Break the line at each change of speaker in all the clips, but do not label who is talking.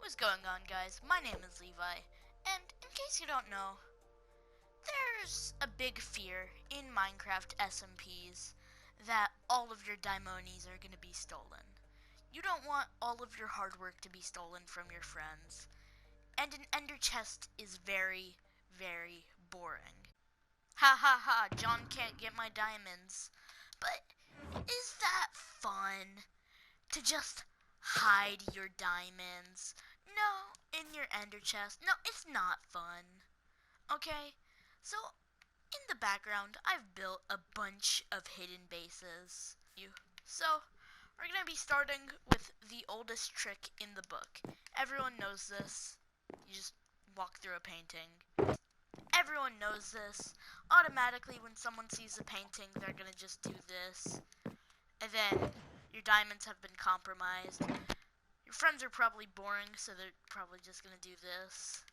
What's going on, guys? My name is Levi, and in case you don't know, there's a big fear in Minecraft SMPs that all of your daimonies are going to be stolen. You don't want all of your hard work to be stolen from your friends, and an ender chest is very, very boring. Ha ha ha, John can't get my diamonds. But is that fun? To just hide your diamonds? No, in your ender chest. No, it's not fun. Okay? So, in the background, I've built a bunch of hidden bases. So, we're gonna be starting with the oldest trick in the book. Everyone knows this. You just walk through a painting. Everyone knows this. Automatically, when someone sees a painting, they're gonna just do this. And then your diamonds have been compromised. Your friends are probably boring, so they're probably just gonna do this.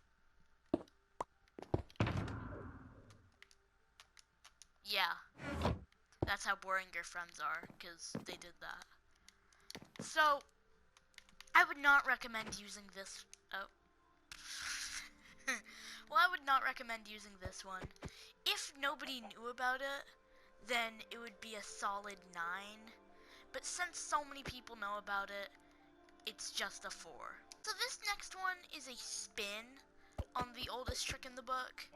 Yeah, that's how boring your friends are, because they did that. So, I would not recommend using this. Oh. Well, I would not recommend using this one. If nobody knew about it, then it would be a solid 9. But since so many people know about it, it's just a 4. So this next one is a spin on the oldest trick in the book.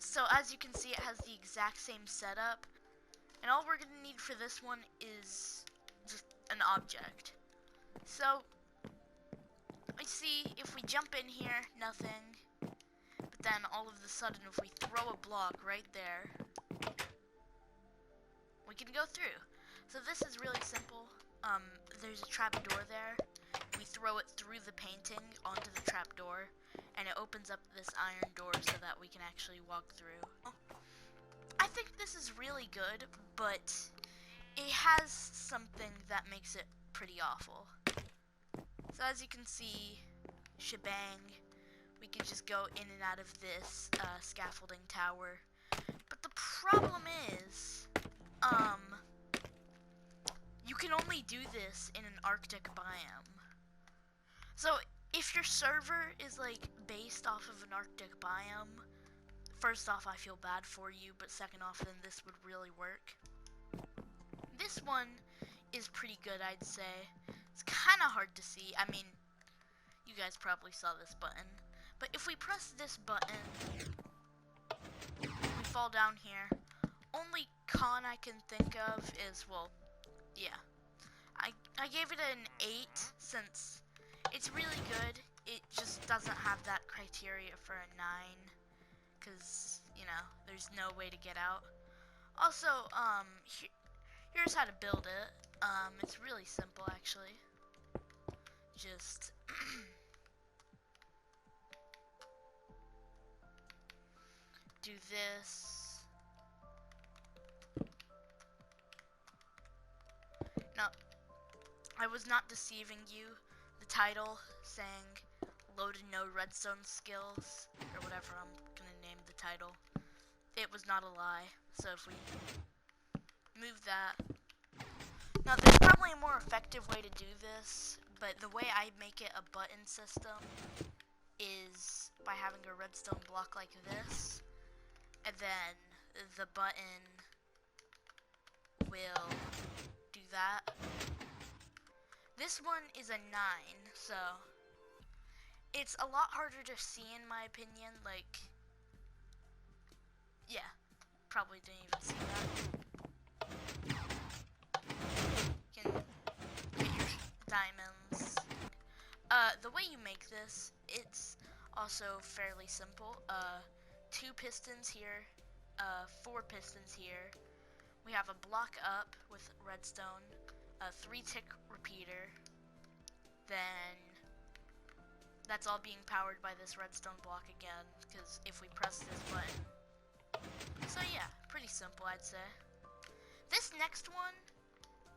So as you can see, it has the exact same setup. And all we're going to need for this one is just an object. So, I see if we jump in here, nothing. But then all of a sudden, if we throw a block right there, we can go through. So this is really simple. There's a trapdoor there. We throw it through the painting onto the trapdoor, and it opens up this iron door so that we can actually walk through. I think this is really good, but it has something that makes it pretty awful. So as you can see, shebang, we can just go in and out of this scaffolding tower. But the problem is, you can only do this in an Arctic biome. So if your server is like based off of an Arctic biome, first off, I feel bad for you, but second off, then this would really work. This one is pretty good, I'd say. It's kind of hard to see. I mean, you guys probably saw this button. But if we press this button, we fall down here. Only con I can think of is, well, yeah. I gave it an 8 since it's really good. It just doesn't have that criteria for a 9. Because, you know, there's no way to get out. Also, here's how to build it. It's really simple, actually. Just do this. Now, I was not deceiving you. The title saying loaded no redstone skills, or whatever I'm gonna name the title, it was not a lie. So if we move that. Now there's probably a more effective way to do this, but the way I make it a button system is by having a redstone block like this, and then the button will do that. This one is a 9, so it's a lot harder to see in my opinion. Like, yeah, probably didn't even see that. You can get your diamonds. The way you make this, it's also fairly simple. 2 pistons here, 4 pistons here. We have a block up with redstone, a 3-tick repeater, then that's all being powered by this redstone block again, because if we press this button. So yeah, pretty simple, I'd say. This next one,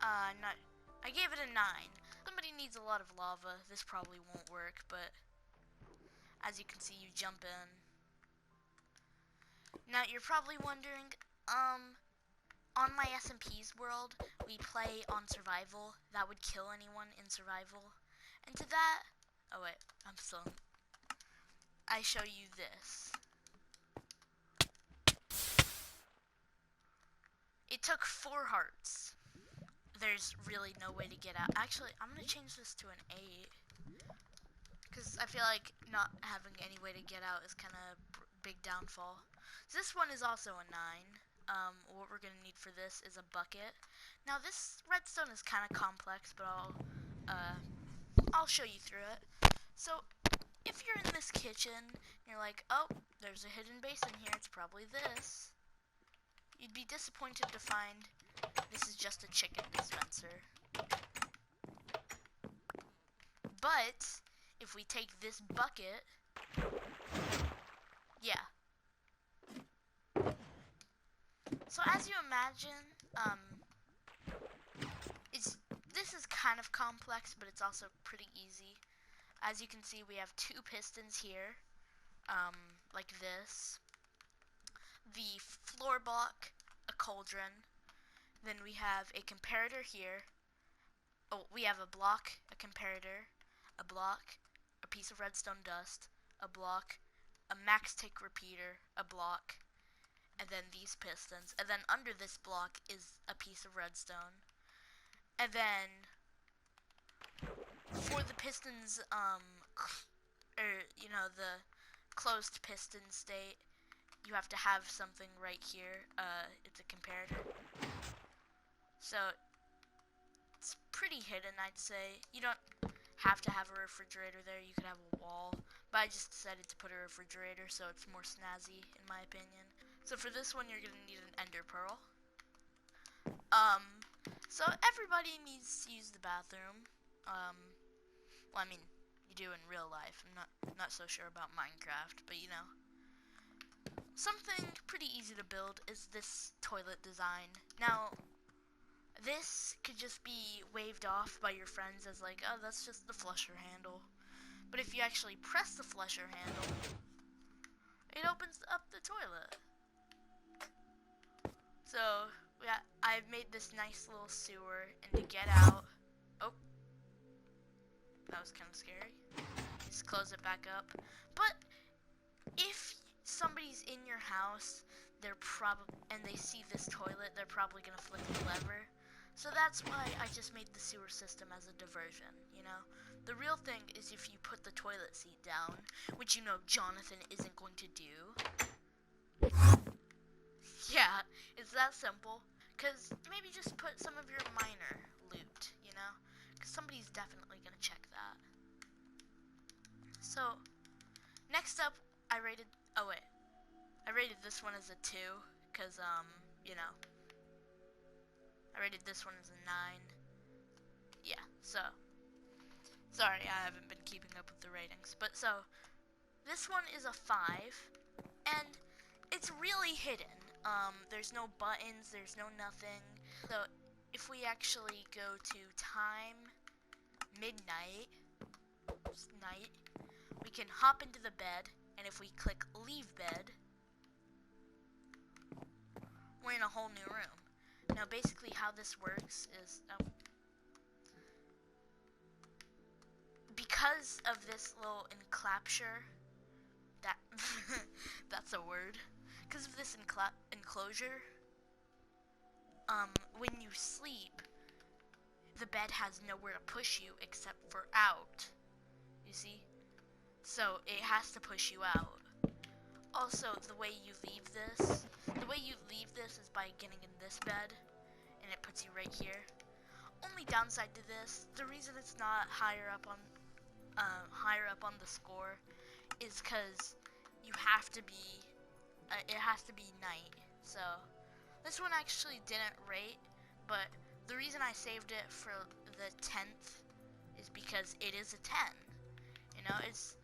I gave it a 9. Somebody needs a lot of lava. This probably won't work, but as you can see, you jump in. Now, you're probably wondering, on my SMP's world, we play on survival. That would kill anyone in survival. And to that, Oh wait, I'm still. I show you this. It took 4 hearts. There's really no way to get out. Actually, I'm gonna change this to an 8. Because I feel like not having any way to get out is kind of big downfall. This one is also a 9. What we're gonna need for this is a bucket. Now this redstone is kind of complex, but I'll show you through it. So if you're in this kitchen, and you're like, oh, there's a hidden basin here. It's probably this. You'd be disappointed to find this is just a chicken dispenser. But if we take this bucket, yeah. So as you imagine, this is kind of complex, but it's also pretty easy. As you can see, we have 2 pistons here, like this. The floor block, a cauldron. Then we have a comparator here. Oh, we have a block, a comparator, a block, a piece of redstone dust, a block, a max tick repeater, a block, and then these pistons. And then under this block is a piece of redstone. And then for the pistons, the closed piston state, you have to have something right here. It's a comparator. So it's pretty hidden, I'd say. You don't have to have a refrigerator there. You could have a wall, but I just decided to put a refrigerator so it's more snazzy, in my opinion. So for this one, you're gonna need an ender pearl. So everybody needs to use the bathroom. Well, I mean, you do in real life. I'm not so sure about Minecraft, but you know. Something pretty easy to build is this toilet design. Now, this could just be waved off by your friends as like, oh, that's just the flusher handle. But if you actually press the flusher handle, it opens up the toilet. So, yeah, I've made this nice little sewer, and to get out, oh, that was kind of scary. Just close it back up. But if somebody's in your house, and they see this toilet, they're probably gonna flick the lever. So that's why I just made the sewer system as a diversion, you know? The real thing is if you put the toilet seat down, which you know Jonathan isn't going to do. Yeah, it's that simple. Because maybe just put some of your miner loot, you know? Because somebody's definitely gonna check that. So, next up, I rated this one as a 2, because, you know, I rated this one as a 9. Yeah, so, sorry, I haven't been keeping up with the ratings, but so, this one is a 5, and it's really hidden. There's no buttons, there's no nothing. So, if we actually go to time, midnight, night, we can hop into the bed, and if we click leave bed, we're in a whole new room. Now, basically how this works is, because of this little enclosure, that's a word. Because of this enclosure, when you sleep, the bed has nowhere to push you except for out. You see? So it has to push you out. Also, the way you leave this is by getting in this bed, and it puts you right here. Only downside to this, the reason it's not higher up on the score, is because you have to be. It has to be night. So this one actually didn't rate, but the reason I saved it for the 10th is because it is a 10. You know, it's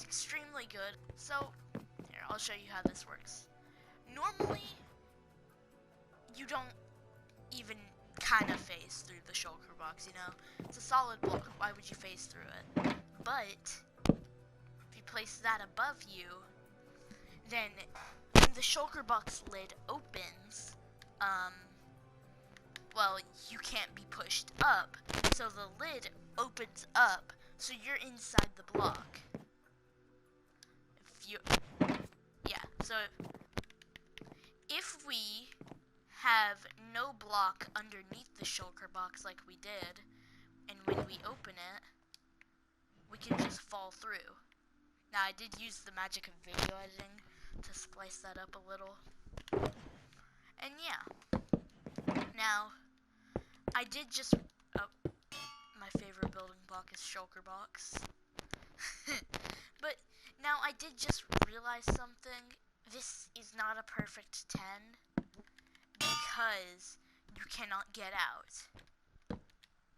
extremely good. So here, I'll show you how this works. Normally, you don't even kind of phase through the shulker box, you know? It's a solid block, why would you phase through it? But if you place that above you, then when the shulker box lid opens, well, you can't be pushed up, so the lid opens up So you're inside the block. So if we have no block underneath the shulker box like we did, and when we open it, we can just fall through. Now, I did use the magic of video editing to splice that up a little. And yeah. Now, I did just... Oh, my favorite building block is shulker box. But now I did just realize something. This is not a perfect 10 because you cannot get out.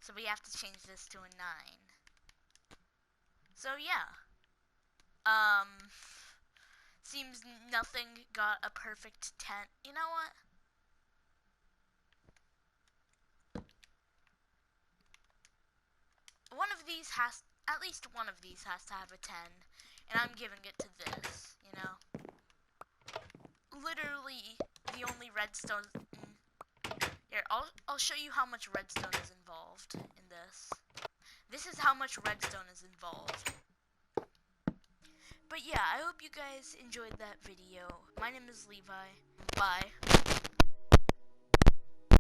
So we have to change this to a 9. So yeah. Seems nothing got a perfect 10. You know what? At least one of these has to have a 10. And I'm giving it to this, you know? Literally, the only redstone... Here, I'll show you how much redstone is involved in this. This is how much redstone is involved. But yeah, I hope you guys enjoyed that video. My name is Levi. Bye.